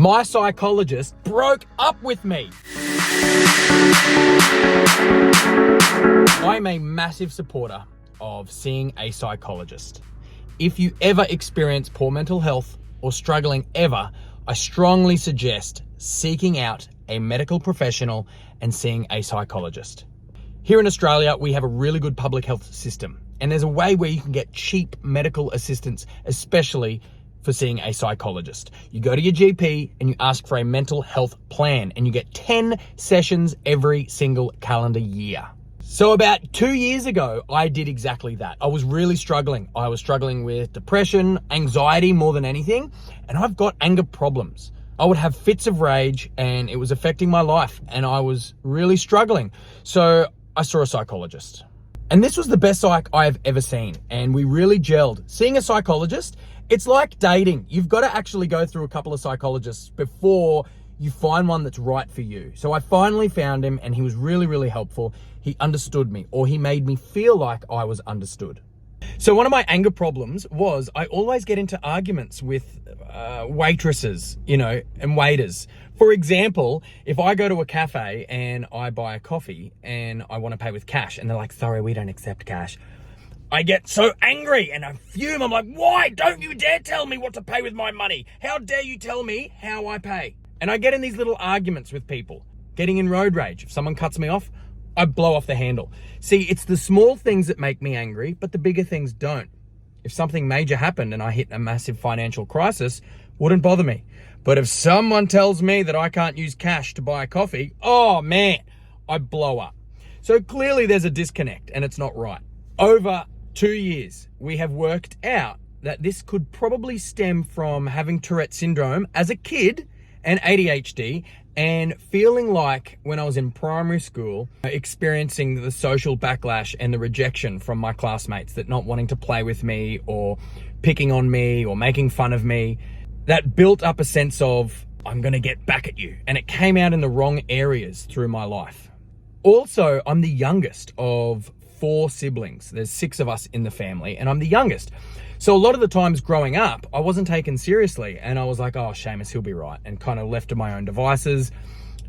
My psychologist broke up with me. I'm a massive supporter of seeing a psychologist. If you ever experience poor mental health or struggling ever, I strongly suggest seeking out a medical professional and seeing a psychologist. Here in Australia, we have a really good public health system, and there's a way where you can get cheap medical assistance, especially for seeing a psychologist. You go to your GP and you ask for a mental health plan, and you get 10 sessions every single calendar year. So about 2 years ago, I did exactly that. I was really struggling. I was struggling with depression, anxiety more than anything, and I've got anger problems. I would have fits of rage and it was affecting my life, and I was really struggling. So I saw a psychologist. And this was the best psych I've ever seen, and we really gelled. Seeing a psychologist, it's like dating. You've got to actually go through a couple of psychologists before you find one that's right for you. So I finally found him, and he was really, really helpful. He understood me, or he made me feel like I was understood. So one of my anger problems was I always get into arguments with waitresses, and waiters. For example, if I go to a cafe and I buy a coffee and I want to pay with cash, and they're like, sorry, we don't accept cash. I get so angry and I fume. I'm like, why don't you dare tell me what to pay with my money? How dare you tell me how I pay? And I get in these little arguments with people, getting in road rage. If someone cuts me off, I blow off the handle. See, it's the small things that make me angry, but the bigger things don't. If something major happened and I hit a massive financial crisis, wouldn't bother me. But if someone tells me that I can't use cash to buy a coffee, oh man, I blow up. So clearly there's a disconnect and it's not right. Over 2 years, we have worked out that this could probably stem from having Tourette syndrome as a kid and ADHD, and feeling like when I was in primary school, experiencing the social backlash and the rejection from my classmates, that not wanting to play with me or picking on me or making fun of me, that built up a sense of, I'm gonna get back at you. And it came out in the wrong areas through my life. Also, I'm the youngest of 4 siblings. There's 6 of us in the family, and I'm the youngest. So a lot of the times growing up, I wasn't taken seriously, and I was like, oh, Seamus, he'll be right, and kind of left to my own devices.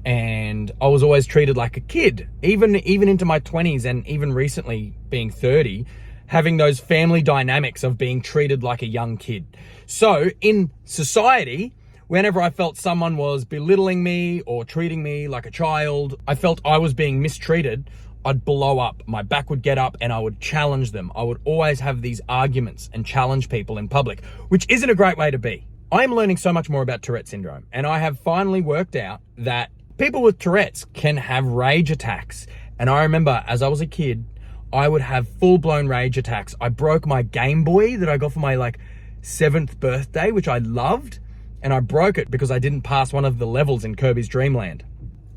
And I was always treated like a kid, even into my 20s, and even recently being 30, having those family dynamics of being treated like a young kid. So in society, whenever I felt someone was belittling me or treating me like a child, I felt I was being mistreated, I'd blow up. My back would get up and I would challenge them. I would always have these arguments and challenge people in public, which isn't a great way to be. I am learning so much more about Tourette syndrome, and I have finally worked out that people with Tourette's can have rage attacks. And I remember as I was a kid, I would have full-blown rage attacks. I broke my Game Boy that I got for my 7th birthday, which I loved, and I broke it because I didn't pass one of the levels in Kirby's Dream Land.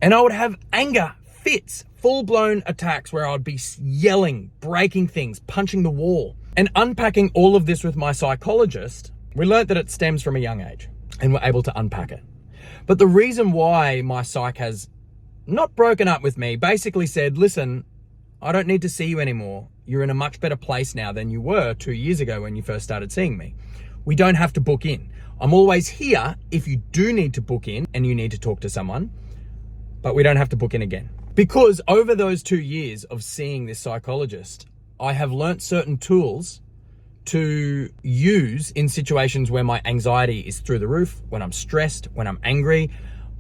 And I would have anger fits, full-blown attacks where I'd be yelling, breaking things, punching the wall. And unpacking all of this with my psychologist, we learned that it stems from a young age, and we're able to unpack it. But the reason why my psych has not broken up with me, basically said, listen, I don't need to see you anymore. You're in a much better place now than you were 2 years ago when you first started seeing me. We don't have to book in. I'm always here if you do need to book in and you need to talk to someone, but we don't have to book in again. Because over those 2 years of seeing this psychologist, I have learnt certain tools to use in situations where my anxiety is through the roof, when I'm stressed, when I'm angry.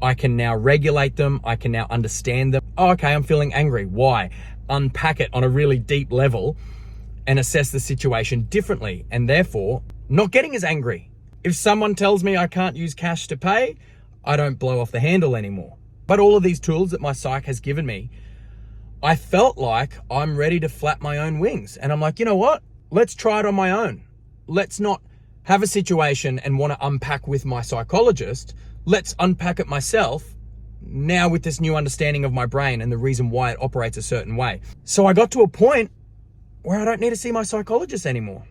I can now regulate them. I can now understand them. Oh, okay, I'm feeling angry. Why? Unpack it on a really deep level and assess the situation differently, and therefore not getting as angry. If someone tells me I can't use cash to pay, I don't blow off the handle anymore. But all of these tools that my psych has given me, I felt like I'm ready to flap my own wings. And I'm like, you know what? Let's try it on my own. Let's not have a situation and want to unpack with my psychologist. Let's unpack it myself now with this new understanding of my brain and the reason why it operates a certain way. So I got to a point where I don't need to see my psychologist anymore.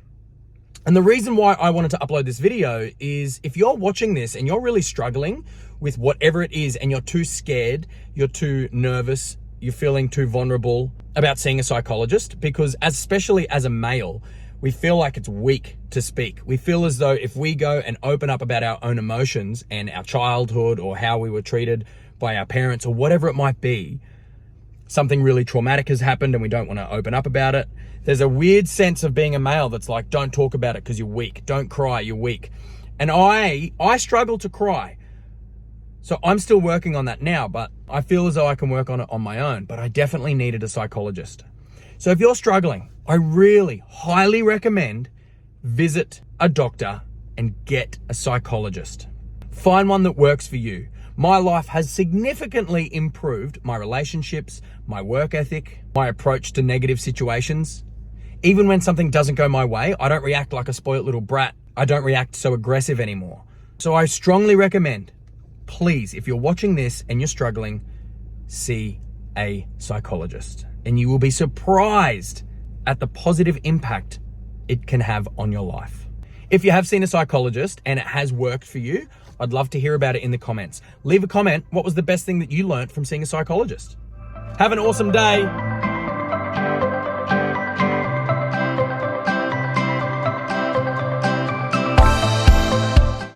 And the reason why I wanted to upload this video is if you're watching this and you're really struggling with whatever it is and you're too scared, you're too nervous, you're feeling too vulnerable about seeing a psychologist, because especially as a male, we feel like it's weak to speak. We feel as though if we go and open up about our own emotions and our childhood or how we were treated by our parents or whatever it might be, something really traumatic has happened and we don't want to open up about it. There's a weird sense of being a male that's like, don't talk about it because you're weak. Don't cry, you're weak. And I struggle to cry. So I'm still working on that now, but I feel as though I can work on it on my own, but I definitely needed a psychologist. So if you're struggling, I really highly recommend visit a doctor and get a psychologist. Find one that works for you. My life has significantly improved my relationships, my work ethic, my approach to negative situations. Even when something doesn't go my way, I don't react like a spoiled little brat. I don't react so aggressive anymore. So I strongly recommend, please, if you're watching this and you're struggling, see a psychologist. And you will be surprised at the positive impact it can have on your life. If you have seen a psychologist and it has worked for you, I'd love to hear about it in the comments. Leave a comment. What was the best thing that you learned from seeing a psychologist? Have an awesome day.